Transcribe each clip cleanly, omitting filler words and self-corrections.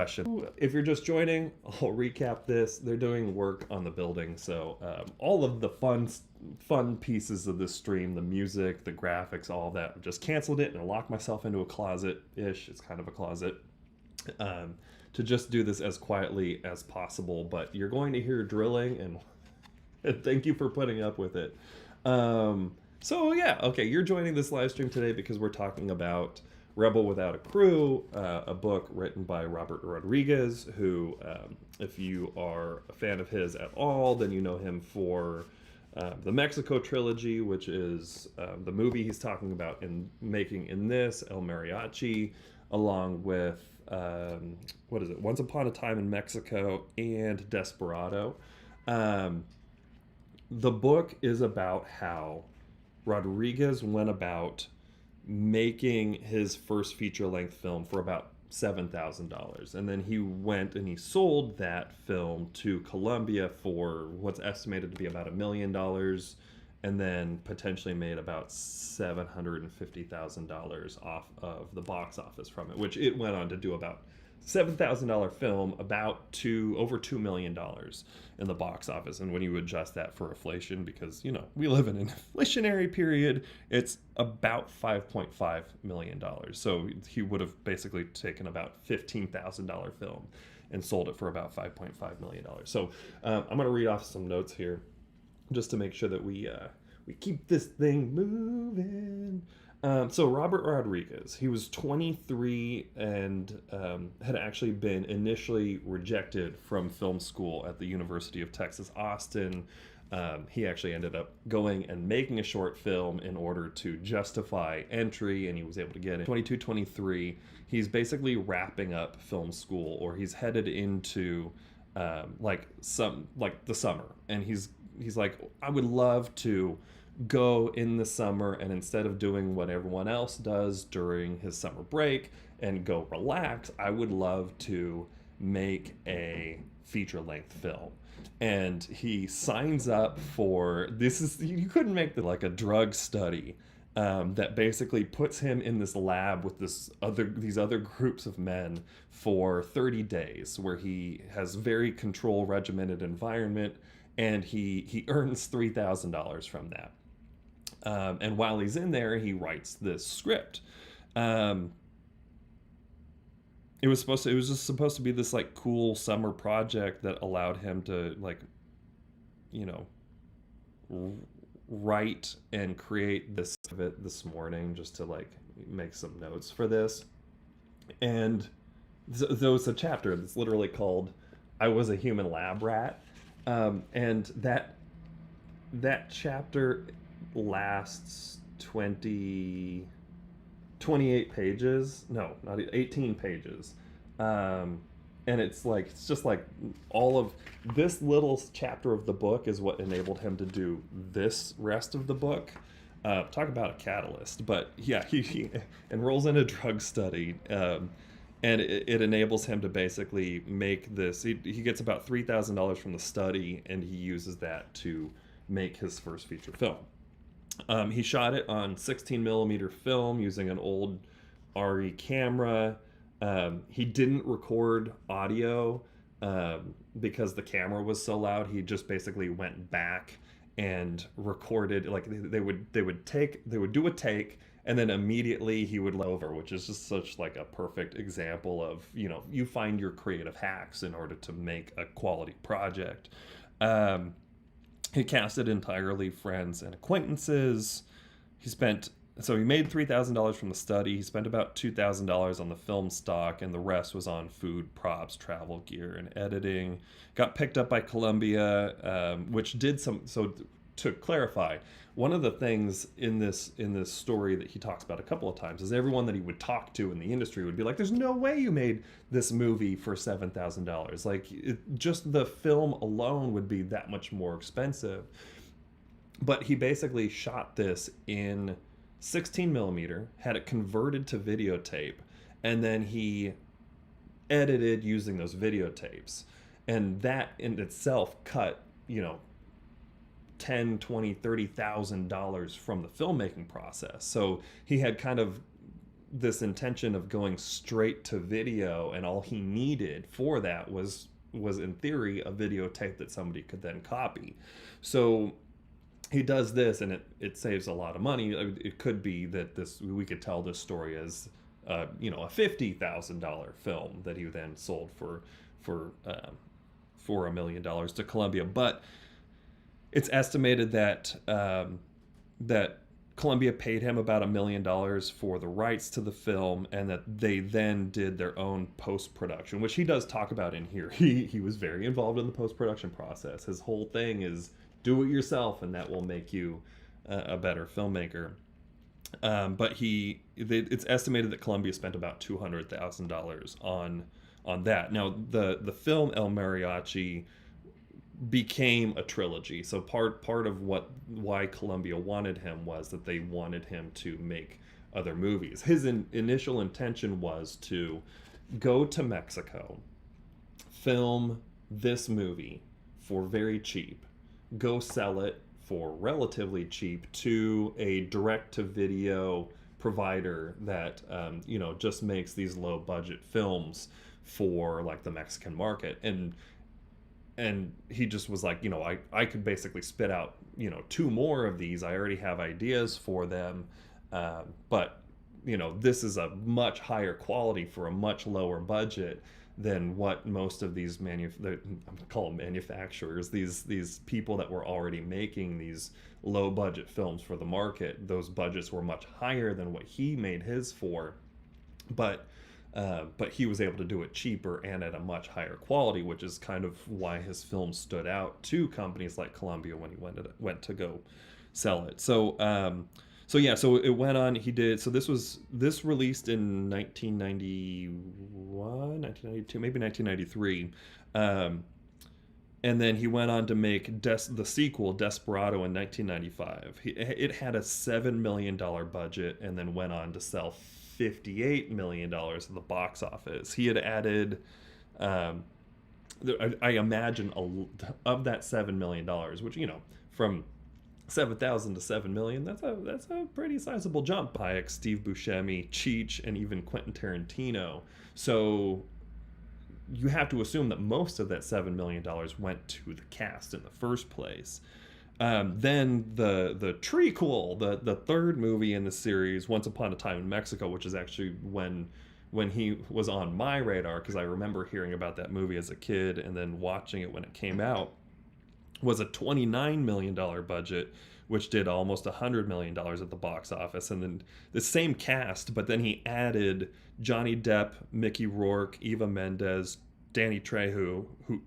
question. If you're just joining, I'll recap this. They're doing work on the building, so all of the fun pieces of this stream, the music, the graphics, all of that, just canceled it and locked myself into a closet-ish. It's kind of a closet. To just do this as quietly as possible, but you're going to hear drilling, and thank you for putting up with it. So yeah, okay, you're joining this live stream today because we're talking about Rebel Without a Crew, a book written by Robert Rodriguez, who, if you are a fan of his at all, then you know him for the Mexico trilogy, which is the movie he's talking about in making in this, El Mariachi, along with, what is it, Once Upon a Time in Mexico and Desperado. The book is about how Rodriguez went about making his first feature-length film for about $7,000, and then he went and he sold that film to Columbia for what's estimated to be about $1 million, and then potentially made about $750,000 off of the box office from it, which it went on to do about $7,000 film, about over $2 million in the box office. And when you adjust that for inflation, because, you know, we live in an inflationary period, it's about $5.5 million. So he would have basically taken about $15,000 film and sold it for about $5.5 million. So I'm going to read off some notes here just to make sure that we keep this thing moving. So Robert Rodriguez, he was 23 and had actually been initially rejected from film school at the University of Texas, Austin. He actually ended up going and making a short film in order to justify entry, and he was able to get it. 22, 23, he's basically wrapping up film school, or he's headed into the summer, and he's like, I would love to go in the summer, and instead of doing what everyone else does during his summer break and go relax, I would love to make a feature-length film. And he signs up for you couldn't make like a drug study that basically puts him in this lab with these other groups of men for 30 days, where he has very control regimented environment, and he earns $3,000 from that. And while he's in there, he writes this script. It was just supposed to be this like cool summer project that allowed him to, like, you know, write and create this of it this morning, just to like make some notes for this. And there was a chapter that's literally called "I Was a Human Lab Rat," and that chapter lasts 28 pages. No, not 18 pages. And it's just like all of this little chapter of the book is what enabled him to do this rest of the book. Talk about a catalyst. But yeah, he enrolls in a drug study, and it enables him to basically make this. He gets about $3,000 from the study, and he uses that to make his first feature film. He shot it on 16 millimeter film using an old RE camera. He didn't record audio because the camera was so loud. He just basically went back and recorded, like they would do a take, and then immediately he would over, which is just such like a perfect example of, you know, you find your creative hacks in order to make a quality project. He casted entirely friends and acquaintances. He made $3,000 from the study. He spent about $2,000 on the film stock, and the rest was on food, props, travel gear, and editing. Got picked up by Columbia, which did some. So to clarify, one of the things in this story that he talks about a couple of times is everyone that he would talk to in the industry would be like, "There's no way you made this movie for $7,000. Like, just the film alone would be that much more expensive." But he basically shot this in 16 millimeter, had it converted to videotape, and then he edited using those videotapes, and that in itself cut, you know, $10, $20, $30,000 from the filmmaking process. So he had kind of this intention of going straight to video, and all he needed for that was in theory a videotape that somebody could then copy. So he does this, and it saves a lot of money. It could be that we could tell this story as a $50,000 film that he then sold for $1 million to Columbia. But it's estimated that that Columbia paid him about $1 million for the rights to the film, and that they then did their own post-production, which he does talk about in here. He was very involved in the post-production process. His whole thing is do it yourself, and that will make you a better filmmaker. But it's estimated that Columbia spent about $200,000 on that. Now, the film El Mariachi became a trilogy. So part of why Columbia wanted him was that they wanted him to make other movies. His initial intention was to go to Mexico, film this movie for very cheap, go sell it for relatively cheap to a direct-to-video provider that just makes these low-budget films for like the Mexican market. And he just was like, I could basically spit out, 2 more of these. I already have ideas for them. But, this is a much higher quality for a much lower budget than what most of these call them manufacturers, these people that were already making these low budget films for the market. Those budgets were much higher than what he made his for. But he was able to do it cheaper and at a much higher quality, which is kind of why his film stood out to companies like Columbia when he went to go sell it. So it went on. He did. So this released in 1991, 1992, maybe 1993. And then he went on to make the sequel, Desperado, in 1995. It had a $7 million budget, and then went on to sell $58 million at the box office. He had added, I imagine, of that $7 million, which, from 7,000 to 7 million, that's a pretty sizable jump. Hayek, Steve Buscemi, Cheech, and even Quentin Tarantino. So you have to assume that most of that $7 million went to the cast in the first place. Then the trequel, the third movie in the series, Once Upon a Time in Mexico, which is actually when he was on my radar, because I remember hearing about that movie as a kid and then watching it when it came out, was a $29 million budget, which did almost $100 million at the box office. And then the same cast, but then he added Johnny Depp, Mickey Rourke, Eva Mendes, Danny Trejo, who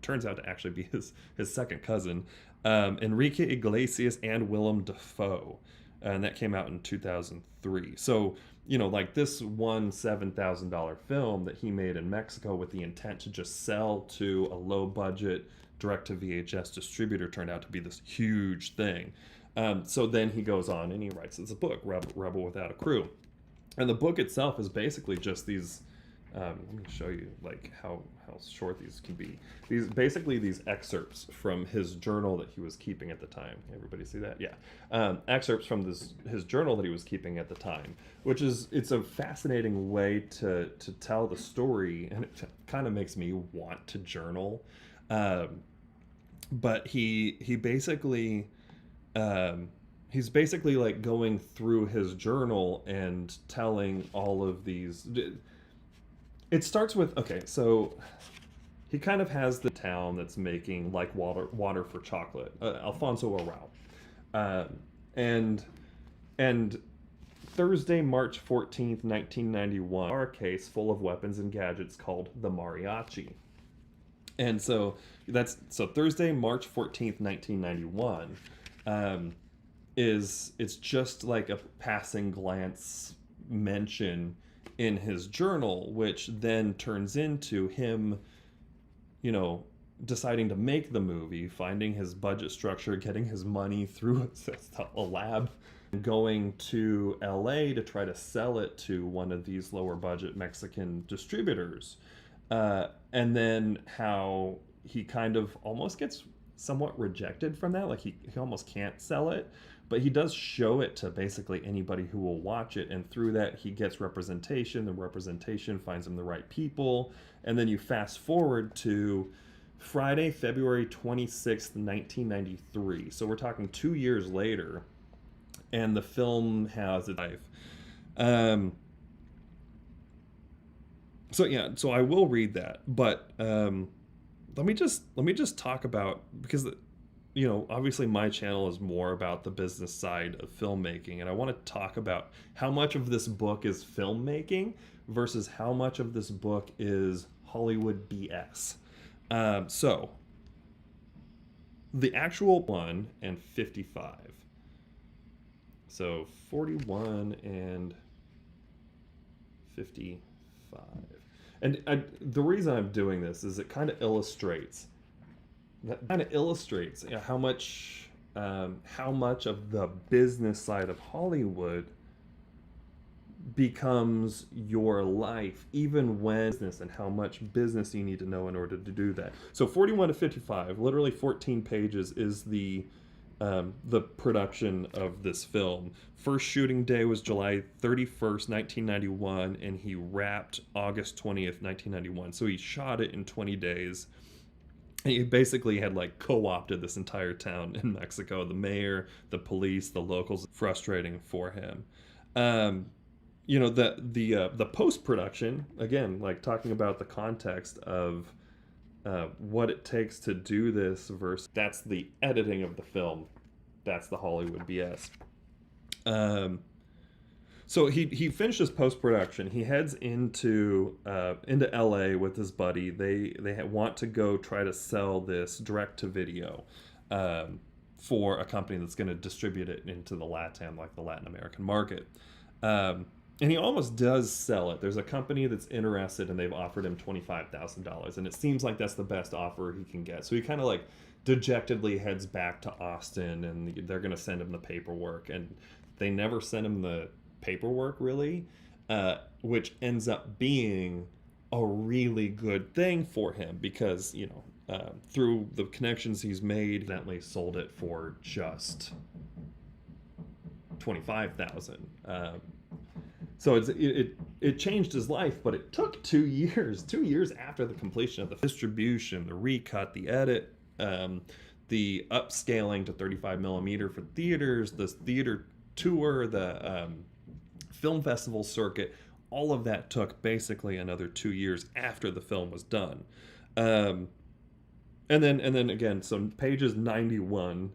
turns out to actually be his second cousin, Enrique Iglesias, and Willem Dafoe. And that came out in 2003. So, this one $7,000 film that he made in Mexico with the intent to just sell to a low budget direct to VHS distributor turned out to be this huge thing. So then he goes on and he writes this book, Rebel Without a Crew. And the book itself is basically just these, let me show you how short these can be. These excerpts from his journal that he was keeping at the time. Everybody see that? Yeah. Excerpts from his journal that he was keeping at the time, it's a fascinating way to tell the story, and it kind of makes me want to journal. But he basically he's basically like going through his journal and telling all of these. It starts with, okay, so he kind of has the town that's making like water for chocolate, Alfonso Arau, and Thursday, March 14th, 1991, a case full of weapons and gadgets called the Mariachi. And so Thursday, March 14th, 1991, it's just like a passing glance mention in his journal, which then turns into him, deciding to make the movie, finding his budget structure, getting his money through a lab, going to LA to try to sell it to one of these lower budget Mexican distributors. And then how he kind of almost gets somewhat rejected from that. Like he almost can't sell it, but he does show it to basically anybody who will watch it, and through that he gets representation. The representation finds him the right people, and then you fast forward to Friday, February 26th, 1993. So we're talking 2 years later, and the film has its life. So yeah, so I will read that, but let me just talk about, because obviously my channel is more about the business side of filmmaking, and I want to talk about how much of this book is filmmaking versus how much of this book is Hollywood BS. So the actual 1 and 55. So 41 and 55. And the reason I'm doing this is it kind of illustrates how much of the business side of Hollywood becomes your life, even when business, and how much business you need to know in order to do that. So 41 to 55, literally 14 pages, is the production of this film. First shooting day was July 31st, 1991, and he wrapped August 20th, 1991. So he shot it in 20 days. And he basically had co-opted this entire town in Mexico. The mayor, the police, the locals, frustrating for him. The post-production, again, talking about the context of what it takes to do this versus that's the editing of the film. That's the Hollywood BS. So he finishes post-production. He heads into LA with his buddy. They want to go try to sell this direct to video for a company that's going to distribute it into the LATAM, the Latin American market. And he almost does sell it. There's a company that's interested, and they've offered him $25,000, and it seems like that's the best offer he can get. So he kind of dejectedly heads back to Austin, and they're going to send him the paperwork, and they never send him the paperwork really, which ends up being a really good thing for him, because through the connections he's made, evidently sold it for just $25,000. So it changed his life, but it took 2 years. 2 years after the completion of the distribution, the recut, the edit, the upscaling to 35 millimeter for theaters, the theater tour, the film festival circuit. All of that took basically another 2 years after the film was done. And then again, so pages 91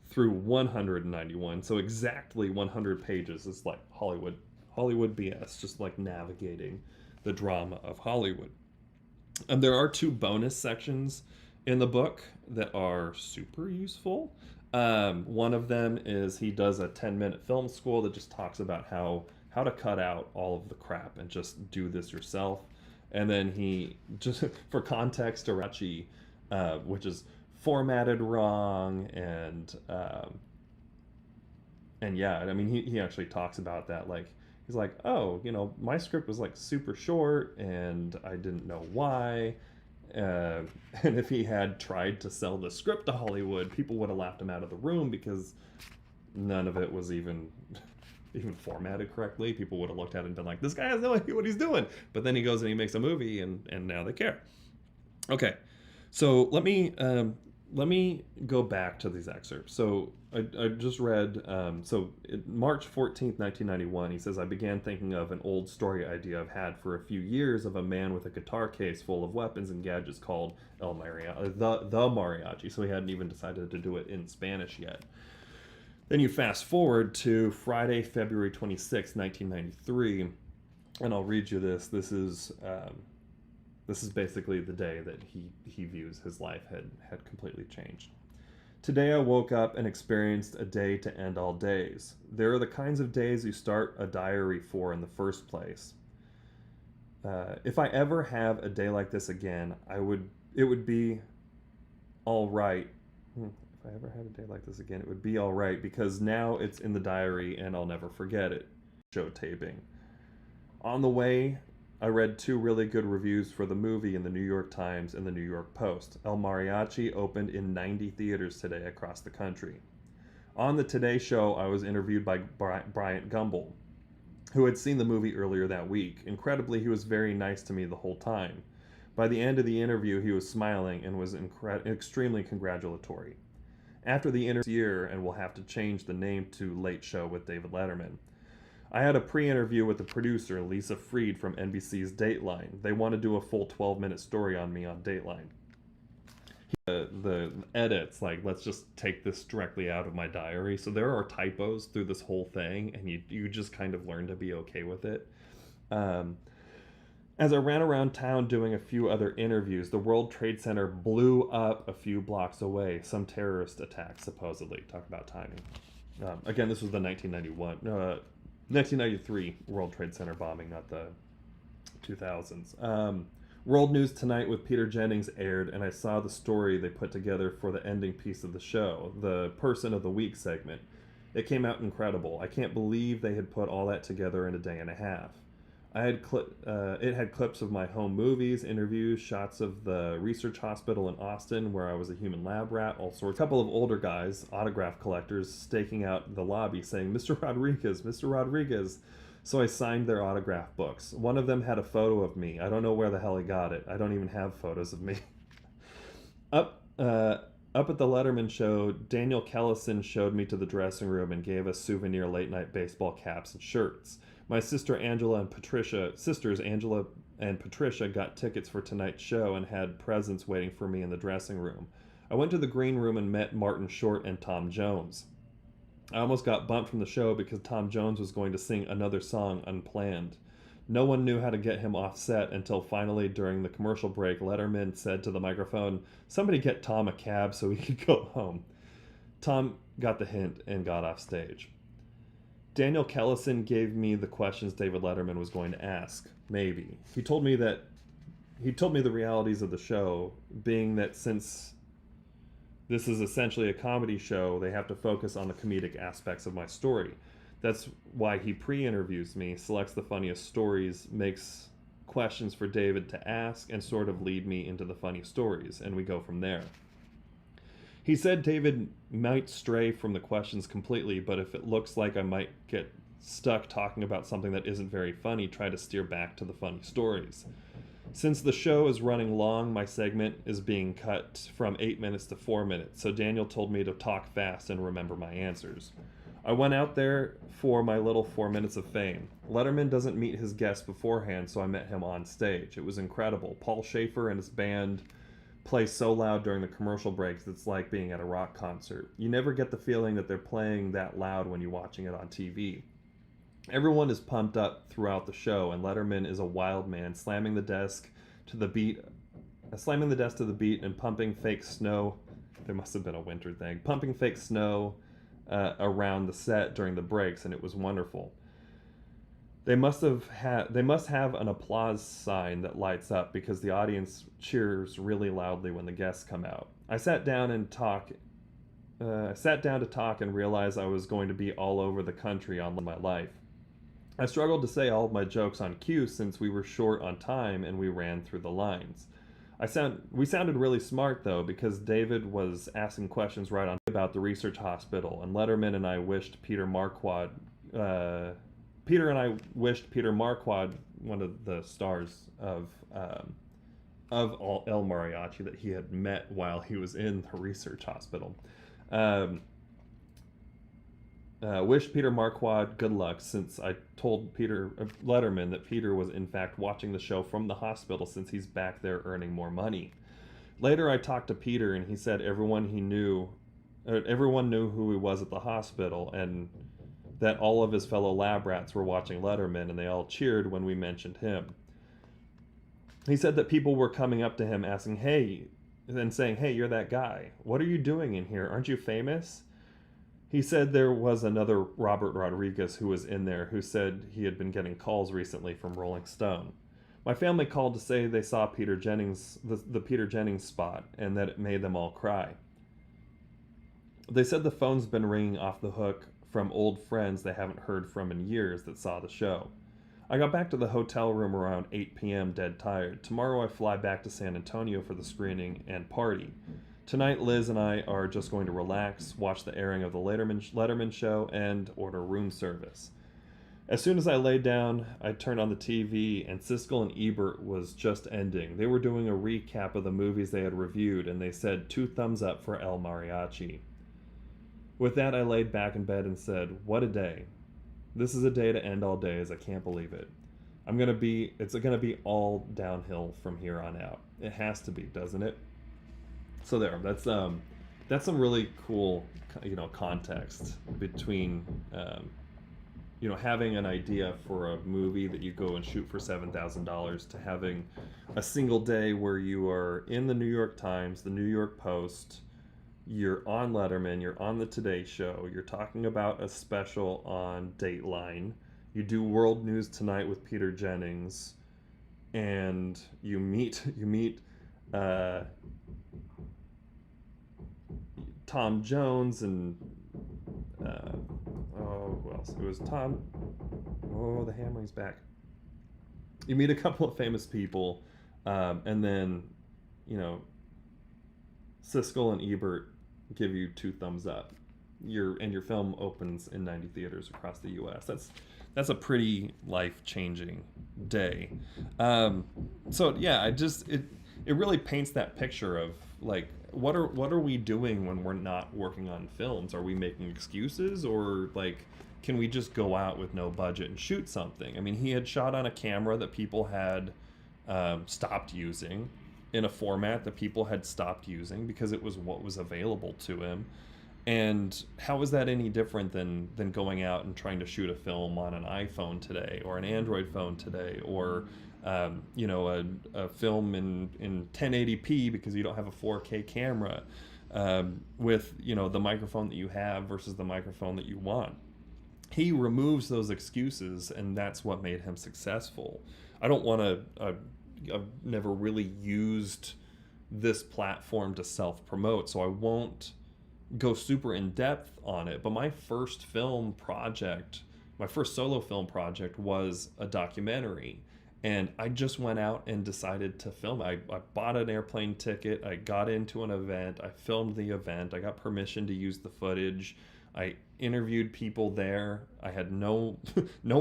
through 191, so exactly 100 pages is Hollywood BS, just navigating the drama of Hollywood. And there are 2 bonus sections in the book that are super useful. One of them is he does a 10-minute film school that just talks about how to cut out all of the crap and just do this yourself. And then he just, for context, Arachi, which is formatted wrong, and yeah, I mean, he actually talks about that. He's like, oh, my script was super short, and I didn't know why. And if he had tried to sell the script to Hollywood, people would have laughed him out of the room, because none of it was even formatted correctly. People would have looked at it and been like, this guy has no idea what he's doing. But then he goes and he makes a movie, and now they care. Okay, so let me go back to these excerpts. So I just read, March 14th, 1991, he says, I began thinking of an old story idea I've had for a few years of a man with a guitar case full of weapons and gadgets called El Mariachi, the Mariachi. So he hadn't even decided to do it in Spanish yet. Then you fast forward to Friday, February 26th, 1993, and I'll read you this. This is basically the day that he views his life had completely changed. Today I woke up and experienced a day to end all days. There are the kinds of days you start a diary for in the first place. If I ever have a day like this again, it would be all right. If I ever had a day like this again, it would be all right, because now it's in the diary and I'll never forget it. Show taping. On the way, I read 2 really good reviews for the movie in the New York Times and the New York Post. El Mariachi opened in 90 theaters today across the country. On the Today Show, I was interviewed by Bryant Gumbel, who had seen the movie earlier that week. Incredibly, he was very nice to me the whole time. By the end of the interview, he was smiling and was extremely congratulatory. After the interview, and we'll have to change the name to Late Show with David Letterman, I had a pre-interview with the producer, Lisa Freed from NBC's Dateline. They want to do a full 12-minute story on me on Dateline. The edits, like, let's just take this directly out of my diary. So there are typos through this whole thing, and you just kind of learn to be okay with it. As I ran around town doing a few other interviews, the World Trade Center blew up a few blocks away. Some terrorist attack, supposedly. Talk about timing. Again, this was the 1993 World Trade Center bombing, not the 2000s. World News Tonight with Peter Jennings aired, and I saw the story they put together for the ending piece of the show, the Person of the Week segment. It came out incredible. I can't believe they had put all that together in a day and a half. It had clips of my home movies, interviews, shots of the research hospital in Austin where I was a human lab rat, all sorts. A couple of older guys, autograph collectors, staking out the lobby saying, "Mr. Rodriguez, Mr. Rodriguez." So I signed their autograph books. One of them had a photo of me. I don't know where the hell he got it. I don't even have photos of me. Up at the Letterman show, Daniel Kellison showed me to the dressing room and gave us souvenir late-night baseball caps and shirts. My sisters Angela and Patricia got tickets for tonight's show and had presents waiting for me in the dressing room. I went to the green room and met Martin Short and Tom Jones. I almost got bumped from the show because Tom Jones was going to sing another song unplanned. No one knew how to get him off set until finally, during the commercial break, Letterman said to the microphone, "Somebody get Tom a cab so he could go home." Tom got the hint and got off stage. Daniel Kellison gave me the questions David Letterman was going to ask. Maybe. He told me the realities of the show, being that since this is essentially a comedy show, they have to focus on the comedic aspects of my story. That's why he pre-interviews me, selects the funniest stories, makes questions for David to ask, and sort of lead me into the funny stories, and we go from there. He said David might stray from the questions completely, but if it looks like I might get stuck talking about something that isn't very funny, try to steer back to the funny stories. Since the show is running long, my segment is being cut from 8 minutes to 4 minutes, so Daniel told me to talk fast and remember my answers. I went out there for my little 4 minutes of fame. Letterman doesn't meet his guests beforehand, so I met him on stage. It was incredible. Paul Schaefer and his band play so loud during the commercial breaks, it's like being at a rock concert. You never get the feeling that they're playing that loud when you're watching it on TV. Everyone is pumped up throughout the show, and Letterman is a wild man, slamming the desk to the beat and pumping fake snow. There must have been a winter thing. Pumping fake snow around the set during the breaks, and it was wonderful. They must have an applause sign that lights up because the audience cheers really loudly when the guests come out. I sat down to talk and realized I was going to be all over the country on my life. I struggled to say all of my jokes on cue since we were short on time and we ran through the lines. We sounded really smart though, because David was asking questions right on about the research hospital, and Letterman and I wished Peter Marquardt, one of the stars of El Mariachi that he had met while he was in the research hospital. Wished Peter Marquardt good luck, since I told Letterman that Peter was in fact watching the show from the hospital since he's back there earning more money. Later I talked to Peter and he said everyone knew who he was at the hospital, and that all of his fellow lab rats were watching Letterman and they all cheered when we mentioned him. He said that people were coming up to him asking, "Hey," and saying, "Hey, you're that guy. What are you doing in here? Aren't you famous?" He said there was another Robert Rodriguez who was in there who said he had been getting calls recently from Rolling Stone. My family called to say they saw Peter Jennings, the Peter Jennings spot, and that it made them all cry. They said the phone's been ringing off the hook from old friends they haven't heard from in years that saw the show. I got back to the hotel room around 8 p.m. dead tired. Tomorrow I fly back to San Antonio for the screening and party. Tonight, Liz and I are just going to relax, watch the airing of the Letterman show, and order room service. As soon as I laid down, I turned on the TV, and Siskel and Ebert was just ending. They were doing a recap of the movies they had reviewed, and they said 2 thumbs up for El Mariachi. With that, I laid back in bed and said, what a day. This is a day to end all days. I can't believe it. It's gonna be all downhill from here on out. It has to be, doesn't it? So that's some really cool, context between, having an idea for a movie that you go and shoot for $7,000 to having a single day where you are in the New York Times, the New York Post, you're on Letterman, you're on the Today Show, you're talking about a special on Dateline, you do World News Tonight with Peter Jennings, and you meet Tom Jones and who else? It was Tom. Oh, the hammering's back. You meet a couple of famous people, and then, Siskel and Ebert give you 2 thumbs up. Your film opens in 90 theaters across the U.S. That's a pretty life-changing day. So yeah, it really paints that picture of like what are we doing when we're not working on films? Are we making excuses, or like can we just go out with no budget and shoot something? I mean, he had shot on a camera that people had stopped using, in a format that people had stopped using because it was what was available to him. And how is that any different than going out and trying to shoot a film on an iPhone today, or an Android phone today, or a film in 1080p because you don't have a 4K camera, with the microphone that you have versus the microphone that you want? He removes those excuses, and that's what made him successful. I don't want to. I've never really used this platform to self-promote, so I won't go super in depth on it. But my first solo film project was a documentary, and I just went out and decided to film. I bought an airplane ticket, I got into an event, I filmed the event, I got permission to use the footage, I interviewed people there. I had no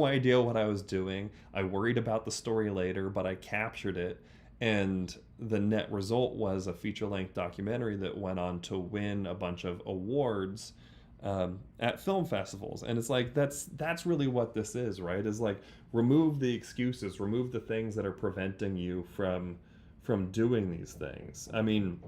idea what I was doing. I worried about the story later, but I captured it. And the net result was a feature-length documentary that went on to win a bunch of awards at film festivals. And it's like, that's really what this is, right? Is like, remove the excuses, remove the things that are preventing you from doing these things. I mean,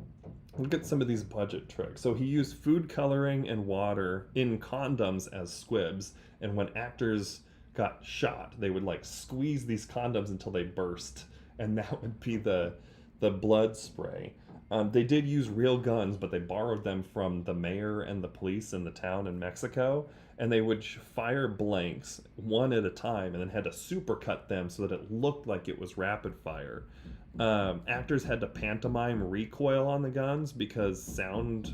look at some of these budget tricks. So he used food coloring and water in condoms as squibs, and when actors got shot, they would like squeeze these condoms until they burst, and that would be the blood spray. They did use real guns, but they borrowed them from the mayor and the police in the town in Mexico, and they would fire blanks one at a time and then had to supercut them so that it looked like it was rapid fire. Actors had to pantomime recoil on the guns because the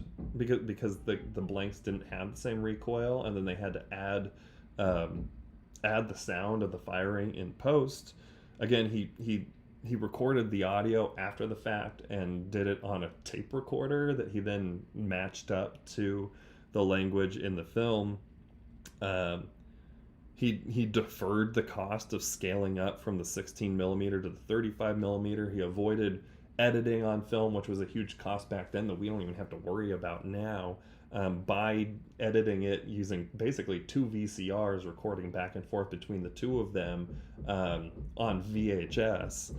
blanks didn't have the same recoil, and then they had to add the sound of the firing in post. Again, he recorded the audio after the fact and did it on a tape recorder that he then matched up to the language in the film. He deferred the cost of scaling up from the 16 millimeter to the 35 millimeter. He avoided editing on film, which was a huge cost back then that we don't even have to worry about now, by editing it using basically 2 VCRs, recording back and forth between the 2 of them on VHS.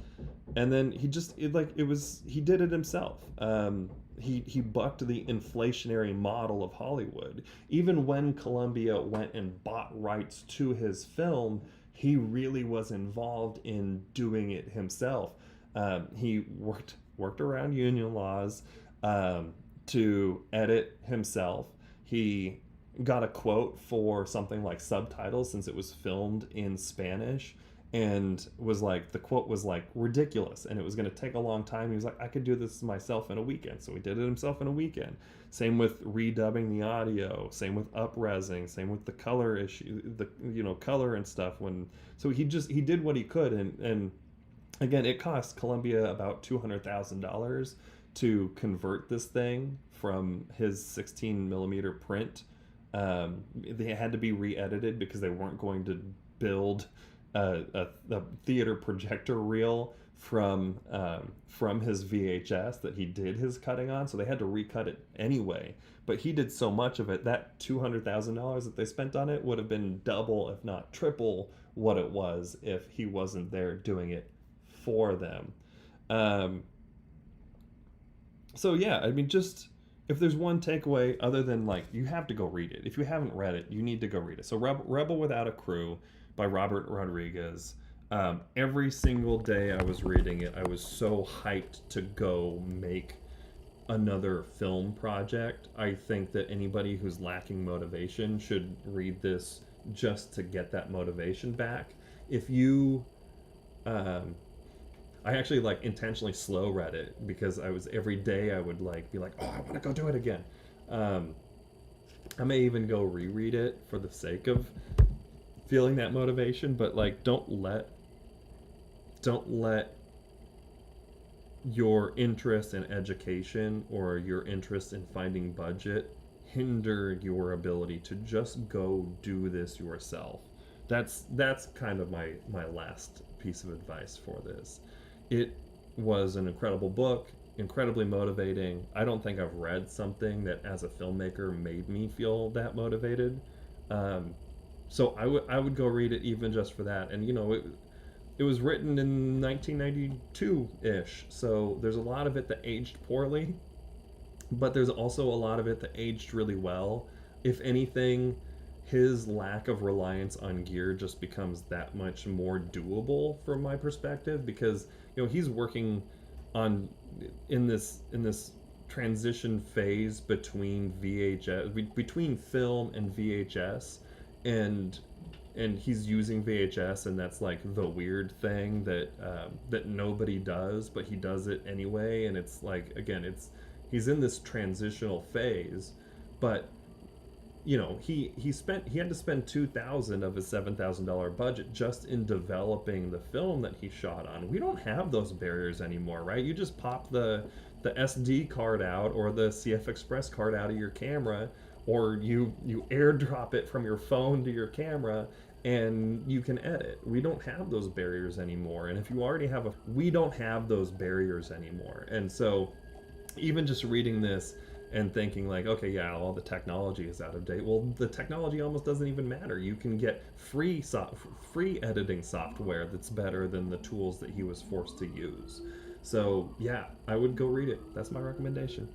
And then he did it himself. He bucked the inflationary model of Hollywood. Even when Columbia went and bought rights to his film, he really was involved in doing it himself. He worked around union laws to edit himself. He got a quote for something like subtitles since it was filmed in Spanish, and the quote was like ridiculous, and it was going to take a long time. He was like, I could do this myself in a weekend. So he did it himself in a weekend. Same with redubbing the audio, same with up-resing, same with the color issue, color and stuff. So he did what he could, and Again, it cost Columbia about $200,000 to convert this thing from his 16 millimeter print. They had to be re-edited because they weren't going to build a theater projector reel from his VHS that he did his cutting on, so they had to recut it anyway. But he did so much of it that $200,000 that they spent on it would have been double, if not triple, what it was if he wasn't there doing it for them. Um, so yeah, I mean, just if there's one takeaway other than like you have to go read it. If you haven't read it, you need to go read it. So Rebel Without a Crew by Robert Rodriguez. Every single day I was reading it, I was so hyped to go make another film project. I think that anybody who's lacking motivation should read this just to get that motivation back. If you um, I actually like intentionally slow read it because I was every day I would like be like, oh, I want to go do it again. Um, I may even go reread it for the sake of feeling that motivation, but like don't let your interest in education or your interest in finding budget hinder your ability to just go do this yourself. That's kind of my last piece of advice for this. It was an incredible book, incredibly motivating. I don't think I've read something that as a filmmaker made me feel that motivated. Um, so I would go read it even just for that. And it was written in 1992-ish, so there's a lot of it that aged poorly, but there's also a lot of it that aged really well. If anything, his lack of reliance on gear just becomes that much more doable from my perspective, because he's working on in this transition phase between between film and VHS, and he's using VHS, and that's like the weird thing that nobody does, but he does it anyway. And it's like, again, he's in this transitional phase, but he had to spend 2,000 of his $7,000 budget just in developing the film that he shot on. We don't have those barriers anymore, right? You just pop the SD card out or the CF Express card out of your camera, or you airdrop it from your phone to your camera, and you can edit. We don't have those barriers anymore. And if you already have we don't have those barriers anymore. And so even just reading this and thinking like, okay, yeah, all the technology is out of date. Well, the technology almost doesn't even matter. You can get free editing software that's better than the tools that he was forced to use. So yeah, I would go read it. That's my recommendation.